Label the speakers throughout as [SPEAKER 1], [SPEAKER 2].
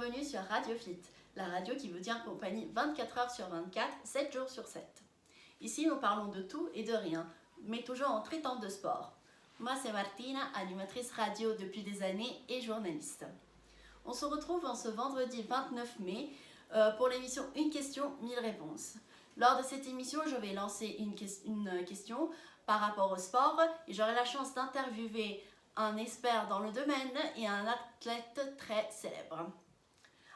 [SPEAKER 1] Bienvenue sur Radio Fit, la radio qui vous tient compagnie 24 heures sur 24, 7 jours sur 7. Ici, nous parlons de tout et de rien, mais toujours en traitant de sport. Moi, c'est Martina, animatrice radio depuis des années et journaliste. On se retrouve en ce vendredi 29 mai pour l'émission Une question, 1000 réponses. Lors de cette émission, je vais lancer une question par rapport au sport et j'aurai la chance d'interviewer un expert dans le domaine et un athlète très célèbre.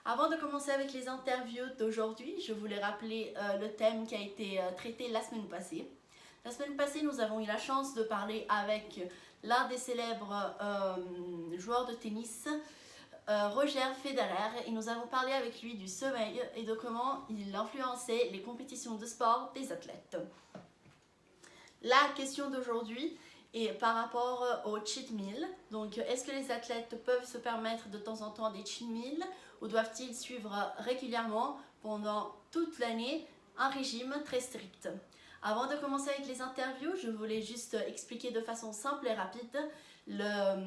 [SPEAKER 1] Avant de commencer avec les interviews d'aujourd'hui, je voulais rappeler le thème qui a été traité la semaine passée. La semaine passée, nous avons eu la chance de parler avec l'un des célèbres joueurs de tennis, Roger Federer, et nous avons parlé avec lui du sommeil et de comment il influençait les compétitions de sport des athlètes. La question d'aujourd'hui est par rapport au cheat meal. Donc, est-ce que les athlètes peuvent se permettre de temps en temps des cheat meals ou doivent-ils suivre régulièrement pendant toute l'année un régime très strict? Avant de commencer avec les interviews, je voulais juste expliquer de façon simple et rapide le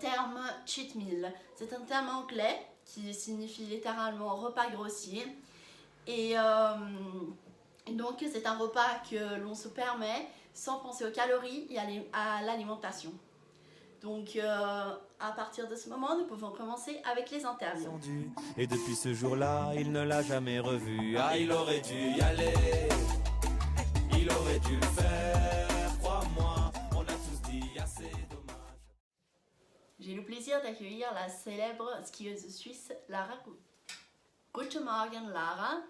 [SPEAKER 1] terme cheat meal. C'est un terme anglais qui signifie littéralement repas grossier et donc c'est un repas que l'on se permet sans penser aux calories et à l'alimentation. Donc à partir de ce moment, nous pouvons commencer avec les interviews.
[SPEAKER 2] Et depuis ce jour-là, il ne l'a jamais revu. Ah, il aurait dû y aller, il aurait dû le faire, crois-moi, on a tous dit assez dommage.
[SPEAKER 1] J'ai le plaisir d'accueillir la célèbre skieuse suisse Lara Gut. Guten Morgen, Lara.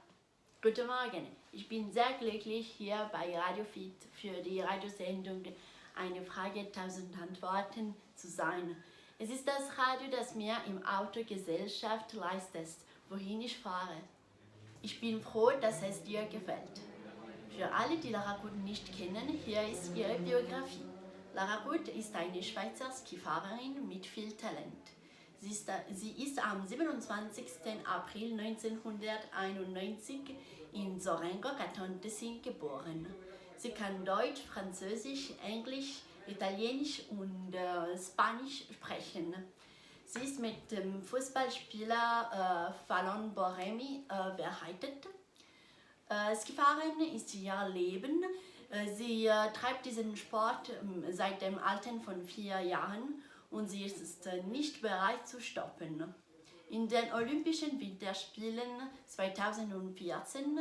[SPEAKER 1] Guten Morgen. Ich bin sehr glücklich, hier bei Radio Fit für die Radiosendung Eine Frage, 1000 Antworten zu sein. Es ist das Radio, das mir im Auto Gesellschaft leistet, wohin ich fahre. Ich bin froh, dass es dir gefällt. Für alle, die Lara Gut nicht kennen, hier ist ihre Biografie. Lara Gut ist eine Schweizer Skifahrerin mit viel Talent. Sie ist am 27. April 1991 in Sorengo, Kanton Tessin, geboren. Sie kann Deutsch, Französisch, Englisch, Italienisch und Spanisch sprechen. Sie ist mit dem Fußballspieler Fallon Borremi verheiratet. Skifahren ist ihr Leben. Sie treibt diesen Sport seit dem Alter von 4 Jahren und sie ist nicht bereit zu stoppen. In den Olympischen Winterspielen 2014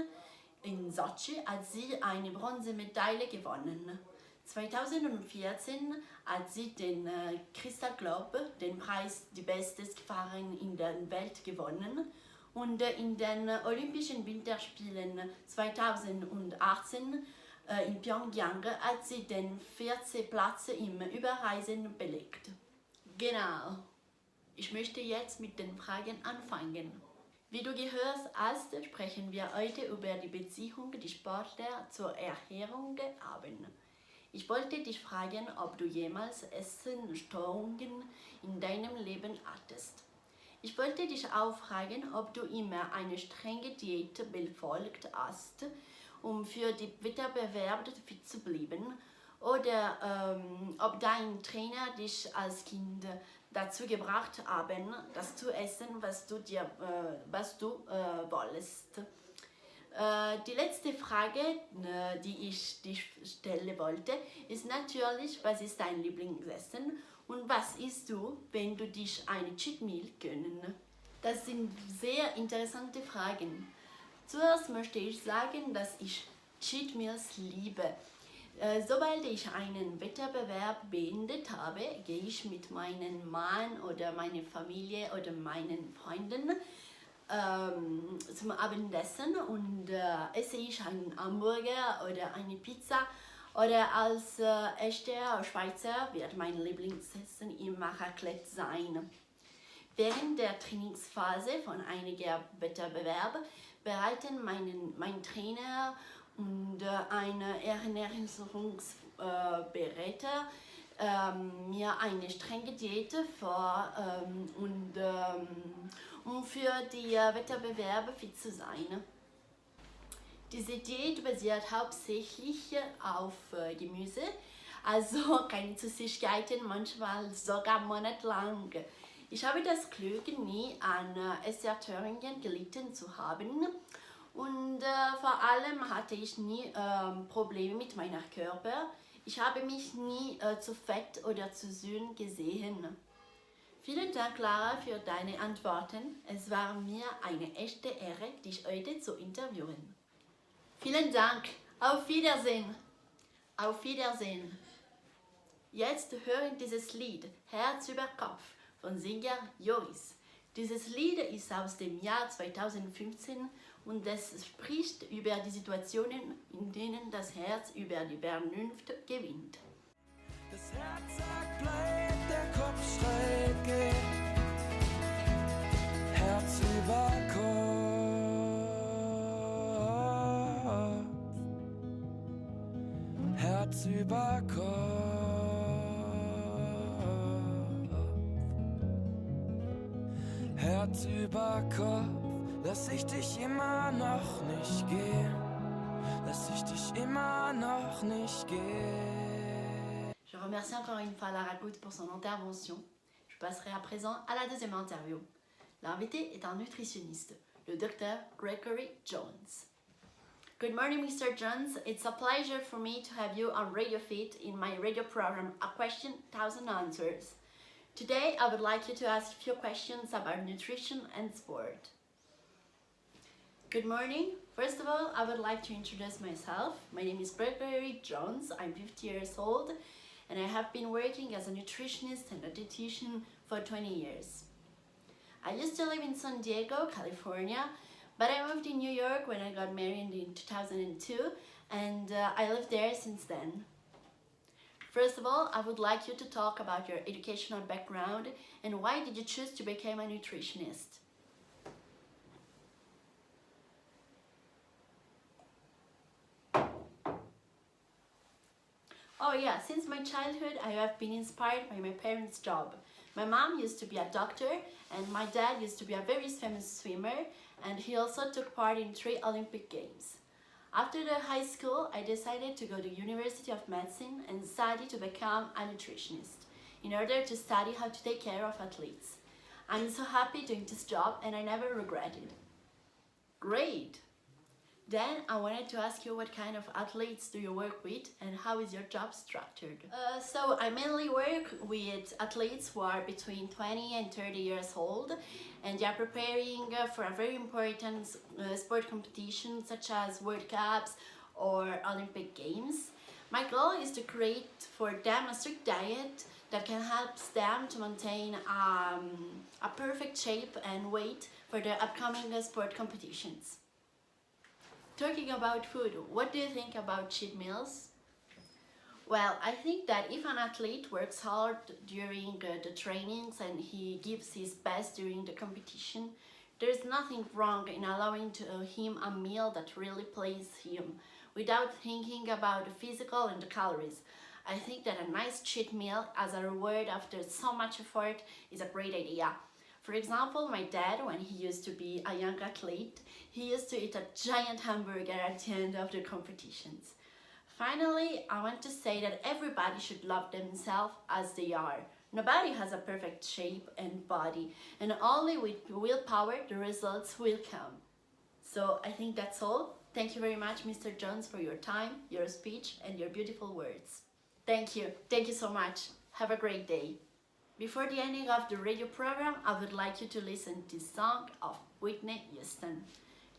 [SPEAKER 1] in Sochi hat sie eine Bronzemedaille gewonnen. 2014 hat sie den Crystal Globe, den Preis die beste Skifahrerin in der Welt, gewonnen. Und in den Olympischen Winterspielen 2018 in Pyongyang hat sie den 14. Platz im Überreisen belegt. Genau. Ich möchte jetzt mit den Fragen anfangen. Wie du gehört hast, sprechen wir heute über die Beziehung der Sportler zur Ernährung haben. Ich wollte dich fragen, ob du jemals Essensstörungen in deinem Leben hattest. Ich wollte dich auch fragen, ob du immer eine strenge Diät befolgt hast, um für die Wettbewerbe fit zu bleiben, oder ob dein Trainer dich als Kind dazu gebracht haben, das zu essen, was du wolltest. Die letzte Frage, die ich dich stellen wollte, ist natürlich, was ist dein Lieblingsessen und was isst du, wenn du dich eine Cheat Meal gönnen? Das sind sehr interessante Fragen. Zuerst möchte ich sagen, dass ich Cheat Meals liebe. Sobald ich einen Wettbewerb beendet habe, gehe ich mit meinem Mann oder meiner Familie oder meinen Freunden zum Abendessen und esse ich einen Hamburger oder eine Pizza. Oder als echter Schweizer wird mein Lieblingsessen immer Raclette sein. Während der Trainingsphase von einiger Wettbewerbe bereiten mein Trainer und ein Ernährungsberater mir eine strenge Diät vor, um für die Wettbewerbe fit zu sein. Diese Diät basiert hauptsächlich auf Gemüse, also keine Süßigkeiten, manchmal sogar monatelang. Ich habe das Glück, nie an Essstörungen gelitten zu haben und vor allem hatte ich nie Probleme mit meinem Körper. Ich habe mich nie zu fett oder zu dünn gesehen. Vielen Dank, Lara, für deine Antworten. Es war mir eine echte Ehre, dich heute zu interviewen. Vielen Dank. Auf Wiedersehen. Auf Wiedersehen. Jetzt hören dieses Lied Herz über Kopf von Sänger Joris. Dieses Lied ist aus dem Jahr 2015 und es spricht über die Situationen, in denen das Herz über die Vernunft gewinnt.
[SPEAKER 2] Das Herz sagt bleib, der Kopf schreit geh. Herz über Kopf. Herz über Kopf. Herz über Kopf, lass ich dich immer noch nicht gehen. Lass ich dich immer noch nicht gehen.
[SPEAKER 1] Je remercie encore une fois Lara Good pour son intervention. Je passerai à présent à la deuxième interview. L'invité est un nutritionniste, le Dr. Gregory Jones. Good morning, Mr. Jones. It's a pleasure for me to have you on Radio Fit in my radio program, A Question, 1000 Answers. Today, I would like you to ask a few questions about nutrition and sport. Good morning. First of all, I would like to introduce myself. My name is Gregory Jones. I'm 50 years old, and I have been working as a nutritionist and a dietitian for 20 years. I used to live in San Diego, California, but I moved in New York when I got married in 2002, and I lived there since then. First of all, I would like you to talk about your educational background and why did you choose to become a nutritionist? Oh yeah, since my childhood I have been inspired by my parents' job. My mom used to be a doctor and my dad used to be a very famous swimmer and he also took part in 3 Olympic Games. After the high school, I decided to go to University of Medicine and study to become a nutritionist in order to study how to take care of athletes. I'm so happy doing this job and I never regret it. Great! Then I wanted to ask you what kind of athletes do you work with and how is your job structured? So I mainly work with athletes who are between 20 and 30 years old and they are preparing for a very important sport competition such as World Cups or Olympic Games. My goal is to create for them a strict diet that can help them to maintain a perfect shape and weight for the upcoming sport competitions. Talking about food, what do you think about cheat meals? Well, I think that if an athlete works hard during the trainings and he gives his best during the competition, there's nothing wrong in allowing him a meal that really pleases him without thinking about the physical and the calories. I think that a nice cheat meal as a reward after so much effort is a great idea. For example, my dad, when he used to be a young athlete, he used to eat a giant hamburger at the end of the competitions. Finally, I want to say that everybody should love themselves as they are. Nobody has a perfect shape and body, and only with willpower the results will come. So I think that's all. Thank you very much, Mr. Jones, for your time, your speech, and your beautiful words. Thank you. Thank you so much. Have a great day. Before the ending of the radio program, I would like you to listen to this song of Whitney Houston.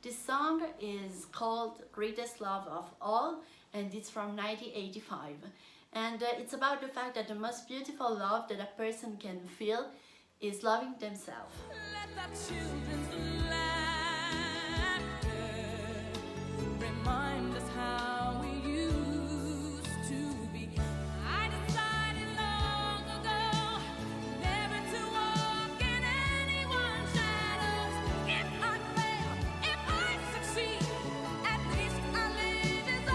[SPEAKER 1] This song is called Greatest Love of All and it's from 1985. And it's about the fact that the most beautiful love that a person can feel is loving themselves.
[SPEAKER 2] Let the children's laughter remind us how we used to be. I decided long ago never to walk in anyone's shadows. If I fail, if I succeed, at least I live as I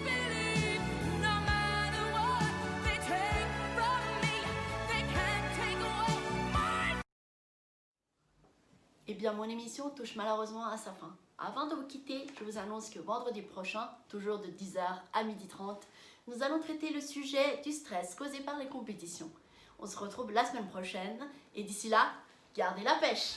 [SPEAKER 2] believe. No matter what they take from me, they can't take away my.
[SPEAKER 1] Eh bien, mon émission touche malheureusement à sa fin. Avant de vous quitter, je vous annonce que vendredi prochain, toujours de 10h à 12h30, nous allons traiter le sujet du stress causé par les compétitions. On se retrouve la semaine prochaine et d'ici là, gardez la pêche!